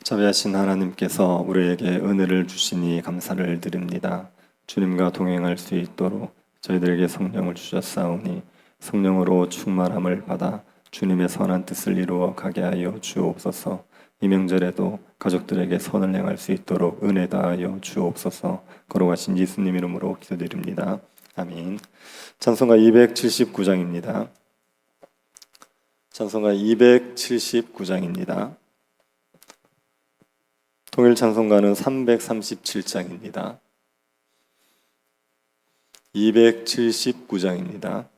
자비하신 하나님께서 우리에게 은혜를 주시니 감사를 드립니다. 주님과 동행할 수 있도록 저희들에게 성령을 주셨사오니 성령으로 충만함을 받아 주님의 선한 뜻을 이루어 가게 하여 주옵소서. 이 명절에도 가족들에게 선을 행할 수 있도록 은혜 다하여 주옵소서. 걸어가신 예수님 이름으로 기도드립니다. 아멘. 찬송가 279장입니다. 찬송가 279장입니다. 통일 찬송가는 337장입니다. 279장입니다.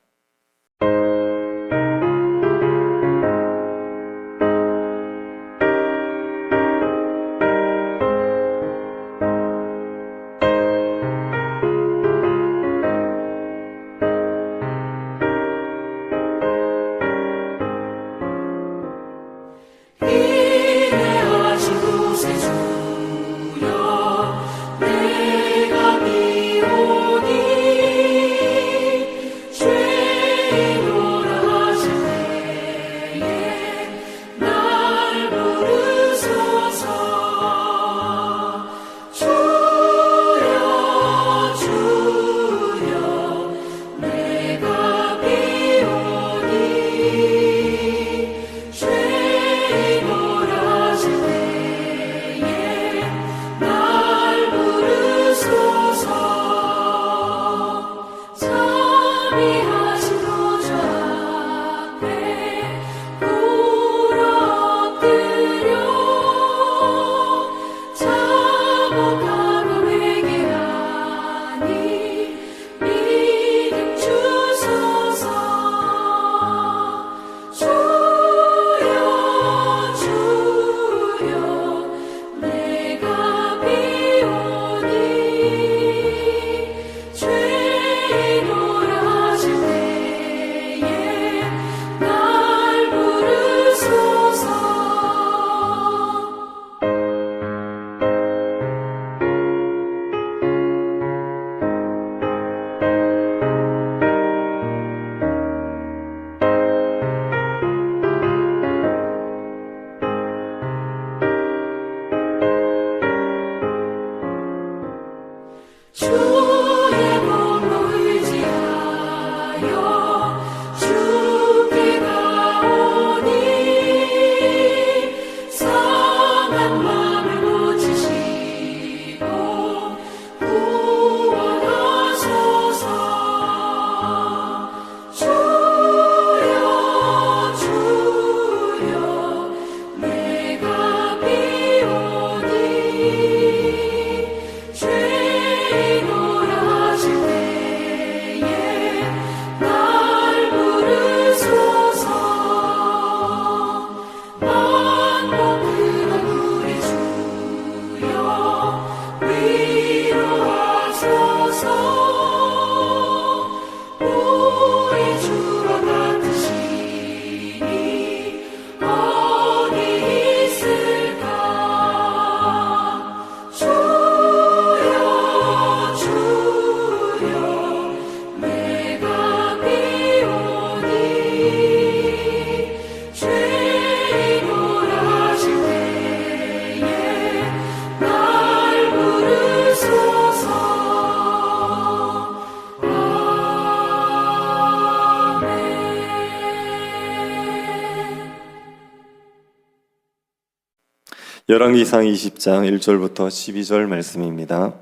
열왕기상 20장 1절부터 12절 말씀입니다.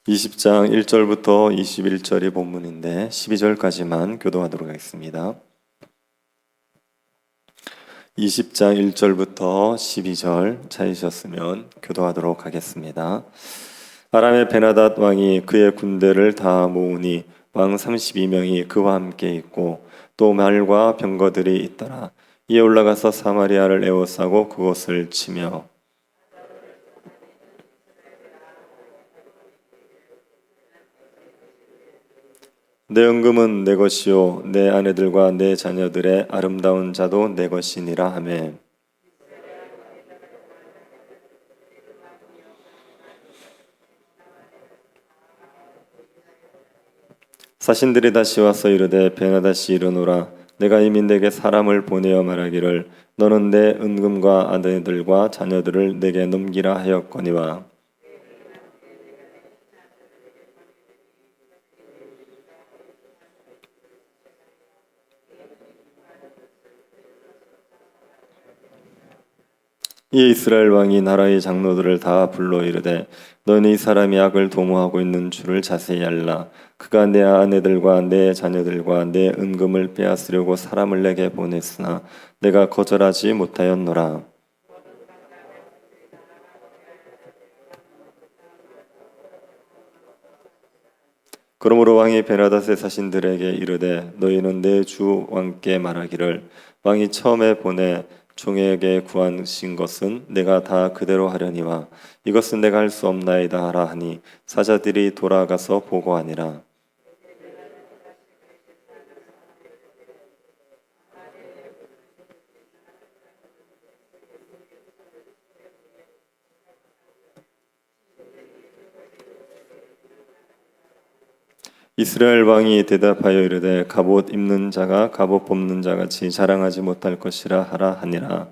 20장 1절부터 21절이 본문인데 12절까지만 교도하도록 하겠습니다. 20장 1절부터 12절 찾으셨으면 교도하도록 하겠습니다. 아람의 베나닷 왕이 그의 군대를 다 모으니 왕 32명이 그와 함께 있고 또 말과 병거들이 있더라. 이에 올라가서 사마리아를 에워싸고 그곳을 치며 내 은금은 내 것이요 내 아내들과 내 자녀들의 아름다운 자도 내 것이니라 하매 사신들이 다시 와서 이르되 베나닷이 이르노라 내가 이미 내게 사람을 보내어 말하기를 너는 내 은금과 아내들과 자녀들을 내게 넘기라 하였거니와 이 이스라엘 왕이 나라의 장로들을 다 불러 이르되 너는 이 사람이 악을 도모하고 있는 줄을 자세히 알라. 그가 내 아내들과 내 자녀들과 내 은금을 빼앗으려고 사람을 내게 보냈으나 내가 거절하지 못하였노라. 그러므로 왕이 베나닷의 사신들에게 이르되 너희는 내 주 왕께 말하기를 왕이 처음에 보내 종에게 구하신 것은 내가 다 그대로 하려니와 이것은 내가 할 수 없나이다 하라 하니 사자들이 돌아가서 보고하니라. 이스라엘 왕이 대답하여 이르되 갑옷 입는 자가 갑옷 뽑는 자 같이 자랑하지 못할 것이라 하라 하니라.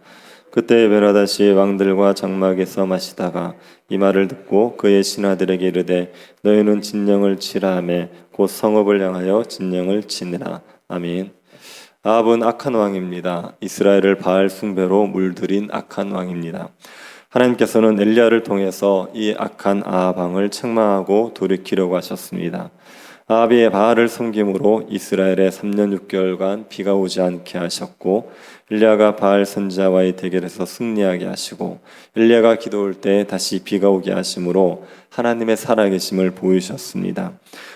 그때 베나닷이 왕들과 장막에서 마시다가 이 말을 듣고 그의 신하들에게 이르되 너희는 진영을 치라 하며 곧 성읍을 향하여 진영을 치니라. 아멘. 아합은 악한 왕입니다. 이스라엘을 바알 숭배로 물들인 악한 왕입니다. 하나님께서는 엘리야를 통해서 이 악한 아합 왕을 책망하고 돌이키려고 하셨습니다. 아합이 바알을 섬김으로 이스라엘에 3년 6개월간 비가 오지 않게 하셨고 엘리야가 바알 선지자와의 대결에서 승리하게 하시고 엘리야가 기도할 때 다시 비가 오게 하심으로 하나님의 살아계심을 보이셨습니다.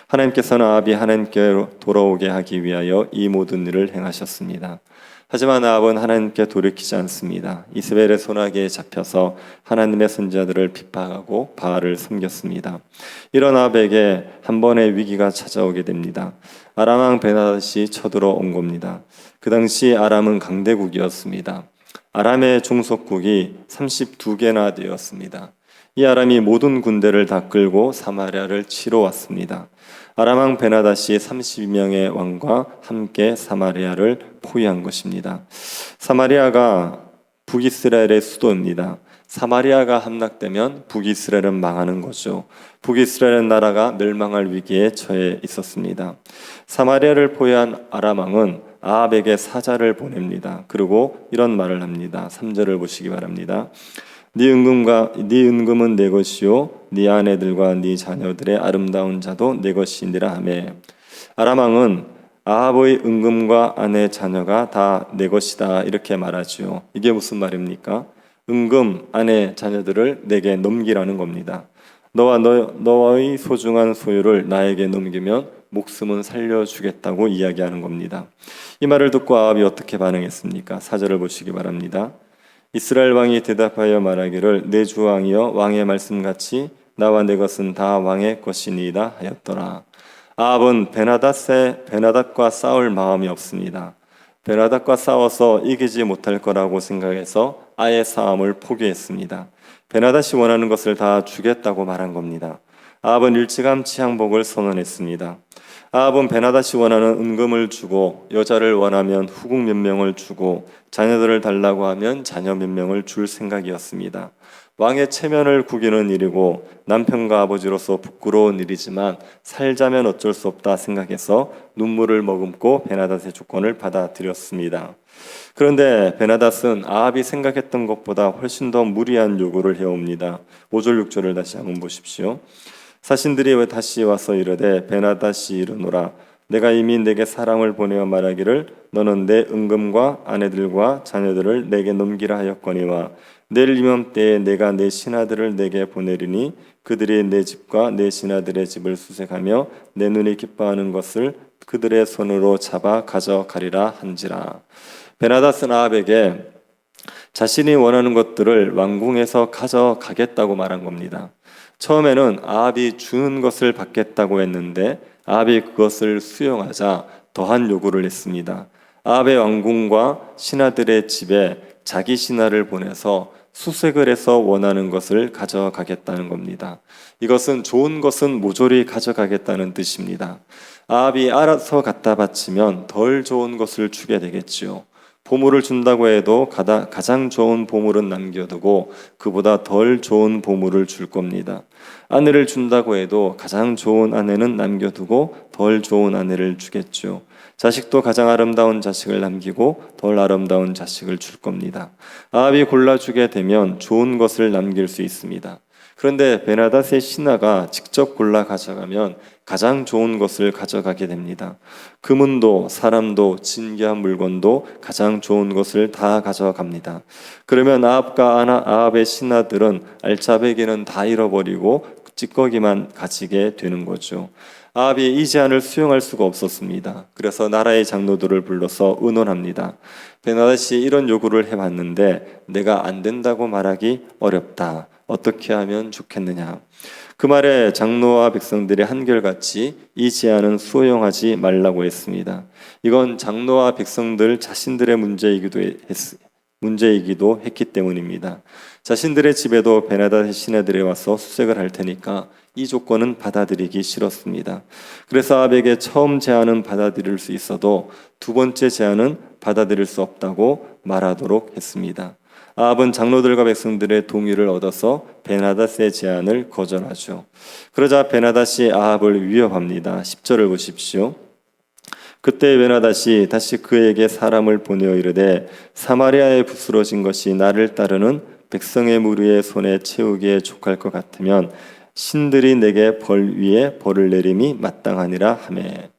하나님께서는 아합이 하나님께 돌아오게 하기 위하여 이 모든 일을 행하셨습니다. 하지만 아합은 하나님께 돌이키지 않습니다. 이스벨의 손아귀에 잡혀서 하나님의 선지자들을 핍박하고 바알을 섬겼습니다. 이런 아합에게 한 번의 위기가 찾아오게 됩니다. 아람 왕 베나닷이 쳐들어온 겁니다. 그 당시 아람은 강대국이었습니다. 아람의 종속국이 32개나 되었습니다. 이 아람이 모든 군대를 다 끌고 사마리아를 치러 왔습니다. 아람 왕 베나닷이 32명의 왕과 함께 사마리아를 포위한 것입니다. 사마리아가 북이스라엘의 수도입니다. 사마리아가 함락되면 북이스라엘은 망하는 거죠. 북이스라엘 나라가 멸망할 위기에 처해 있었습니다. 사마리아를 포위한 아람 왕은 아합에게 사자를 보냅니다. 그리고 이런 말을 합니다. 3절을 보시기 바랍니다. 네 은금은 내 것이요 네 아내들과 네 자녀들의 아름다운 자도 내 것이니라 하며 아람 왕은 아합의 은금과 아내 자녀가 다 내 것이다 이렇게 말하지요. 이게 무슨 말입니까? 은금, 아내, 자녀들을 내게 넘기라는 겁니다. 너의 소중한 소유를 나에게 넘기면 목숨은 살려주겠다고 이야기하는 겁니다. 이 말을 듣고 아합이 어떻게 반응했습니까? 4절을 보시기 바랍니다. 이스라엘 왕이 대답하여 말하기를 내 주 왕이여 왕의 말씀같이 나와 내 것은 다 왕의 것이니이다 하였더라. 아합은 베나닷과 싸울 마음이 없습니다. 베나닷과 싸워서 이기지 못할 거라고 생각해서 아예 싸움을 포기했습니다. 베나닷이 원하는 것을 다 주겠다고 말한 겁니다. 아합은 일찌감치 항복을 선언했습니다. 아합은 베나닷이 원하는 은금을 주고 여자를 원하면 후궁 몇 명을 주고 자녀들을 달라고 하면 자녀 몇 명을 줄 생각이었습니다. 왕의 체면을 구기는 일이고 남편과 아버지로서 부끄러운 일이지만 살자면 어쩔 수 없다 생각해서 눈물을 머금고 베나닷의 조건을 받아들였습니다. 그런데 베나닷은 아합이 생각했던 것보다 훨씬 더 무리한 요구를 해옵니다. 5절 6절을 다시 한번 보십시오. 사신들이 다시 와서 이르되 베나닷이 이르노라 내가 이미 내게 사람을 보내어 말하기를 너는 내 은금과 아내들과 자녀들을 내게 넘기라 하였거니와 내일 이맘때에 내가 내 신하들을 내게 보내리니 그들이 내 집과 내 신하들의 집을 수색하며 내 눈이 기뻐하는 것을 그들의 손으로 잡아 가져가리라 한지라. 베나닷은 아합에게 자신이 원하는 것들을 왕궁에서 가져가겠다고 말한 겁니다. 처음에는 아합이 주는 것을 받겠다고 했는데 아합이 그것을 수용하자 더한 요구를 했습니다. 아합의 왕궁과 신하들의 집에 자기 신하를 보내서 수색을 해서 원하는 것을 가져가겠다는 겁니다. 이것은 좋은 것은 모조리 가져가겠다는 뜻입니다. 아합이 알아서 갖다 바치면 덜 좋은 것을 주게 되겠지요. 보물을 준다고 해도 가장 좋은 보물은 남겨두고 그보다 덜 좋은 보물을 줄 겁니다. 아내를 준다고 해도 가장 좋은 아내는 남겨두고 덜 좋은 아내를 주겠죠. 자식도 가장 아름다운 자식을 남기고 덜 아름다운 자식을 줄 겁니다. 아합이 골라주게 되면 좋은 것을 남길 수 있습니다. 그런데 베나닷의 신하가 직접 골라 가져가면 가장 좋은 것을 가져가게 됩니다. 금은도 사람도 진귀한 물건도 가장 좋은 것을 다 가져갑니다. 그러면 아합의 신하들은 알짜배기는 다 잃어버리고 찌꺼기만 가지게 되는 거죠. 아합이 이 제안을 수용할 수가 없었습니다. 그래서 나라의 장로들을 불러서 의논합니다. 베나닷이 이런 요구를 해봤는데 내가 안 된다고 말하기 어렵다. 어떻게 하면 좋겠느냐. 그 말에 장로와 백성들이 한결같이 이 제안은 수용하지 말라고 했습니다. 이건 장로와 백성들 자신들의 문제이기도 했기 때문입니다. 자신들의 집에도 베나닷의 신하들이 와서 수색을 할 테니까 이 조건은 받아들이기 싫었습니다. 그래서 아합에게 처음 제안은 받아들일 수 있어도 두 번째 제안은 받아들일 수 없다고 말하도록 했습니다. 아합은 장로들과 백성들의 동의를 얻어서 베나닷의 제안을 거절하죠. 그러자 베나닷이 아합을 위협합니다. 10절을 보십시오. 그때 베나닷이 다시 그에게 사람을 보내어 이르되 사마리아에 부스러진 것이 나를 따르는 백성의 무리의 손에 채우기에 족할 것 같으면 신들이 내게 벌 위에 벌을 내림이 마땅하니라 하매.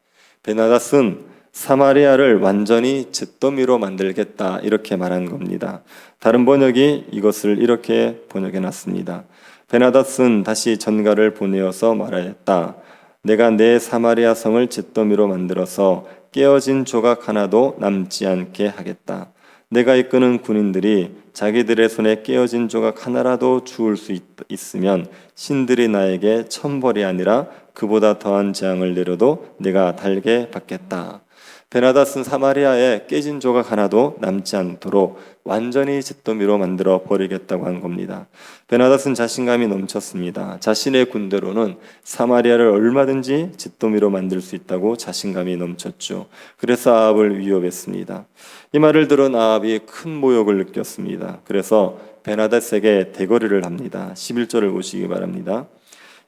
베나닷은 사마리아를 완전히 잿더미로 만들겠다 이렇게 말한 겁니다. 다른 번역이 이것을 이렇게 번역해 놨습니다. 베나닷은 다시 전가를 보내어서 말하였다. 내가 내 사마리아 성을 잿더미로 만들어서 깨어진 조각 하나도 남지 않게 하겠다. 내가 이끄는 군인들이 자기들의 손에 깨어진 조각 하나라도 주울 수 있으면 신들이 나에게 천벌이 아니라 그보다 더한 재앙을 내려도 내가 달게 받겠다. 베나닷은 사마리아에 깨진 조각 하나도 남지 않도록 완전히 잿더미로 만들어 버리겠다고 한 겁니다. 베나닷은 자신감이 넘쳤습니다. 자신의 군대로는 사마리아를 얼마든지 잿더미로 만들 수 있다고 자신감이 넘쳤죠. 그래서 아합을 위협했습니다. 이 말을 들은 아합이 큰 모욕을 느꼈습니다. 그래서 베나닷에게 대거리를 합니다. 11절을 보시기 바랍니다.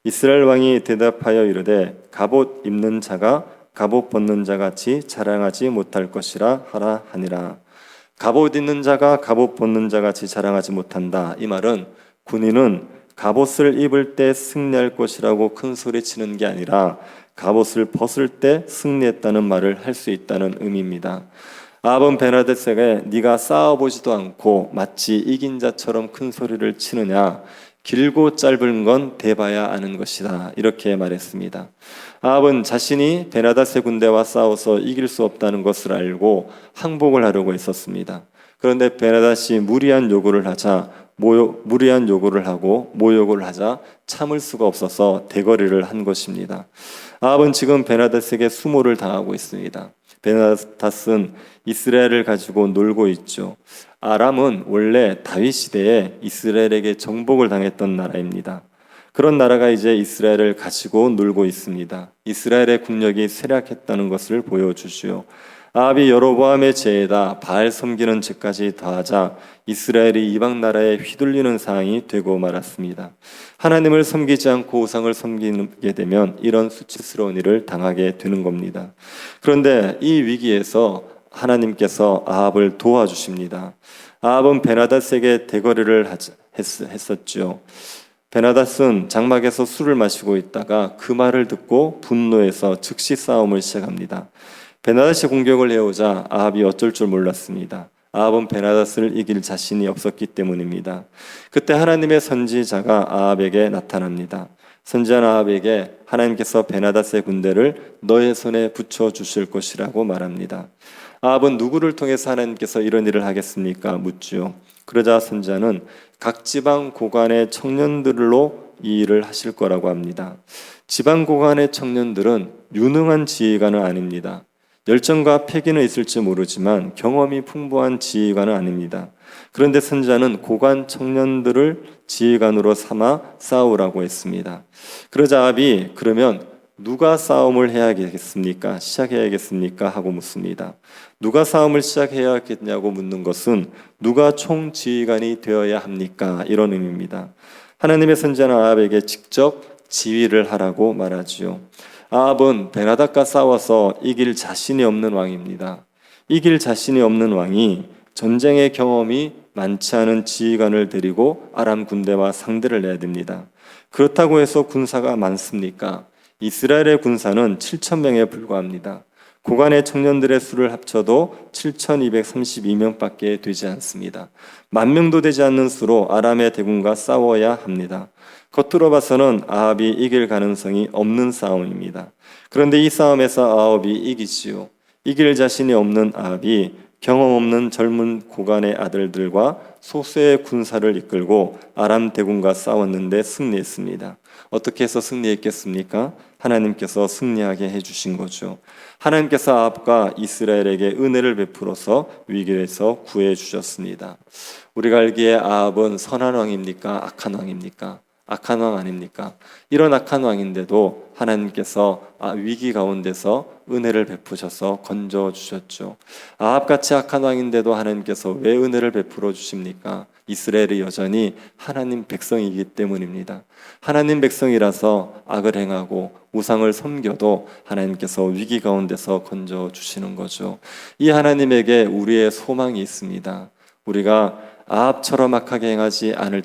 이스라엘 왕이 대답하여 이르되 갑옷 입는 자가 갑옷 벗는 자 같이 자랑하지 못할 것이라 하라 하니라. 갑옷 입는 자가 갑옷 벗는 자 같이 자랑하지 못한다. 이 말은 군인은 갑옷을 입을 때 승리할 것이라고 큰 소리 치는 게 아니라 갑옷을 벗을 때 승리했다는 말을 할 수 있다는 의미입니다. 아합은 베나닷에게 네가 싸워보지도 않고 마치 이긴 자처럼 큰 소리를 치느냐. 길고 짧은 건 대봐야 아는 것이다. 이렇게 말했습니다. 아합은 자신이 베나닷의 군대와 싸워서 이길 수 없다는 것을 알고 항복을 하려고 했었습니다. 그런데 베나닷이 무리한 요구를 하고 모욕을 하자 참을 수가 없어서 대거리를 한 것입니다. 아합은 지금 베나닷에게 수모를 당하고 있습니다. 베나닷은 이스라엘을 가지고 놀고 있죠. 아람은 원래 다윗 시대에 이스라엘에게 정복을 당했던 나라입니다. 그런 나라가 이제 이스라엘을 가지고 놀고 있습니다. 이스라엘의 국력이 쇠락했다는 것을 보여주지요. 아합이 여로보암의 죄에다 바알 섬기는 죄까지 더하자 이스라엘이 이방 나라에 휘둘리는 상황이 되고 말았습니다. 하나님을 섬기지 않고 우상을 섬기게 되면 이런 수치스러운 일을 당하게 되는 겁니다. 그런데 이 위기에서 하나님께서 아합을 도와주십니다. 아합은 베나닷에게 대거리를 했었죠. 베나닷은 장막에서 술을 마시고 있다가 그 말을 듣고 분노해서 즉시 싸움을 시작합니다. 베나닷이 공격을 해오자 아합이 어쩔 줄 몰랐습니다. 아합은 베나닷을 이길 자신이 없었기 때문입니다. 그때 하나님의 선지자가 아합에게 나타납니다. 선지자 아합에게 하나님께서 베나닷의 군대를 너의 손에 붙여주실 것이라고 말합니다. 아합은 누구를 통해서 하나님께서 이런 일을 하겠습니까? 묻지요. 그러자 선지자는 각 지방 고관의 청년들로 이 일을 하실 거라고 합니다. 지방 고관의 청년들은 유능한 지휘관은 아닙니다. 열정과 패기는 있을지 모르지만 경험이 풍부한 지휘관은 아닙니다. 그런데 선지자는 고관 청년들을 지휘관으로 삼아 싸우라고 했습니다. 그러자 아합이 그러면 누가 싸움을 해야겠습니까? 시작해야겠습니까? 하고 묻습니다. 누가 싸움을 시작해야겠냐고 묻는 것은 누가 총지휘관이 되어야 합니까? 이런 의미입니다. 하나님의 선지자는 아합에게 직접 지휘를 하라고 말하지요. 아합은 베나닥과 싸워서 이길 자신이 없는 왕입니다. 이길 자신이 없는 왕이 전쟁의 경험이 많지 않은 지휘관을 데리고 아람 군대와 상대를 해야 됩니다. 그렇다고 해서 군사가 많습니까? 이스라엘의 군사는 7천 명에 불과합니다. 고관의 청년들의 수를 합쳐도 7,232명밖에 되지 않습니다. 10,000명도 되지 않는 수로 아람의 대군과 싸워야 합니다. 겉으로 봐서는 아합이 이길 가능성이 없는 싸움입니다. 그런데 이 싸움에서 아합이 이기지요. 이길 자신이 없는 아합이 경험 없는 젊은 고관의 아들들과 소수의 군사를 이끌고 아람 대군과 싸웠는데 승리했습니다. 어떻게 해서 승리했겠습니까? 하나님께서 승리하게 해주신 거죠. 하나님께서 아합과 이스라엘에게 은혜를 베풀어서 위기에서 구해 주셨습니다. 우리가 알기에 아합은 선한 왕입니까? 악한 왕입니까? 악한 왕 아닙니까? 이런 악한 왕인데도 하나님께서 위기 가운데서 은혜를 베푸셔서 건져 주셨죠. 아합같이 악한 왕인데도 하나님께서 왜 은혜를 베풀어 주십니까? 이스라엘이 여전히 하나님 백성이기 때문입니다. 하나님 백성이라서 악을 행하고 우상을 섬겨도 하나님께서 위기 가운데서 건져 주시는 거죠. 이 하나님에게 우리의 소망이 있습니다. 우리가 아합처럼 악하게 행하지 않을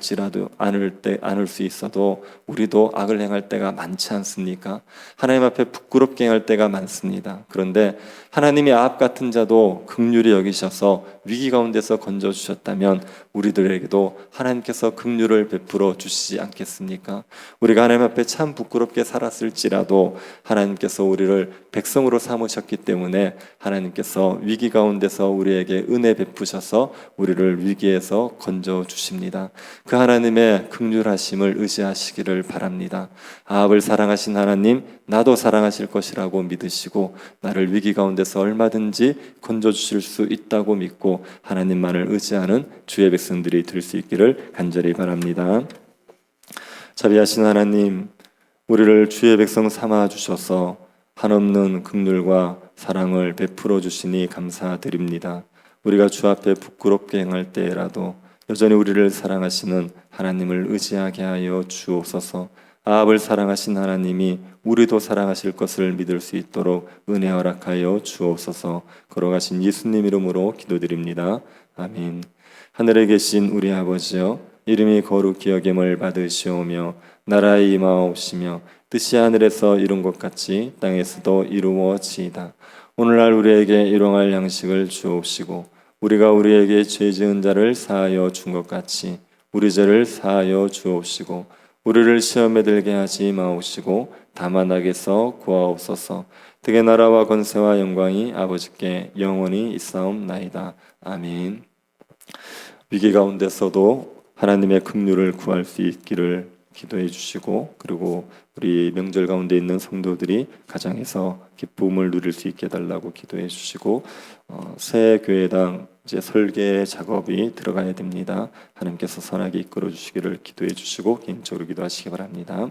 수 있어도 우리도 악을 행할 때가 많지 않습니까? 하나님 앞에 부끄럽게 행할 때가 많습니다. 그런데 하나님이 아합 같은 자도 긍휼히 여기셔서 위기 가운데서 건져 주셨다면 우리들에게도 하나님께서 긍휼을 베풀어 주시지 않겠습니까? 우리가 하나님 앞에 참 부끄럽게 살았을지라도 하나님께서 우리를 백성으로 삼으셨기 때문에 하나님께서 위기 가운데서 우리에게 은혜 베푸셔서 우리를 위기에서 건져 주십니다. 그 하나님의 긍휼하심을 의지하시기를 바랍니다. 아합을 사랑하신 하나님, 나도 사랑하실 것이라고 믿으시고 나를 위기 가운데서 얼마든지 건져 주실 수 있다고 믿고 하나님만을 의지하는 주의 백성들이 될 수 있기를 간절히 바랍니다. 자비하신 하나님, 우리를 주의 백성 삼아 주셔서 한없는 긍휼과 사랑을 베풀어 주시니 감사드립니다. 우리가 주 앞에 부끄럽게 행할 때라도 여전히 우리를 사랑하시는 하나님을 의지하게 하여 주옵소서. 아합을 사랑하신 하나님이 우리도 사랑하실 것을 믿을 수 있도록 은혜 허락하여 주옵소서. 걸어가신 예수님 이름으로 기도드립니다. 아멘. 하늘에 계신 우리 아버지여, 이름이 거룩히 여김을 받으시오며 나라의 임하옵시며 뜻이 하늘에서 이룬 것 같이 땅에서도 이루어지이다. 오늘날 우리에게 일용할 양식을 주옵시고 우리가 우리에게 죄 지은 자를 사하여 준 것 같이 우리 죄를 사하여 주옵시고 우리를 시험에 들게 하지 마옵시고 다만 악에서 구하옵소서. 득의 나라와 권세와 영광이 아버지께 영원히 있사옵나이다. 아멘. 위기 가운데서도 하나님의 긍휼을 구할 수 있기를 기도해 주시고, 그리고 우리 명절 가운데 있는 성도들이 가정에서 기쁨을 누릴 수 있게 해달라고 기도해 주시고, 새 교회당 이제 설계 작업이 들어가야 됩니다. 하나님께서 선하게 이끌어 주시기를 기도해 주시고 개인적으로 기도하시기 바랍니다.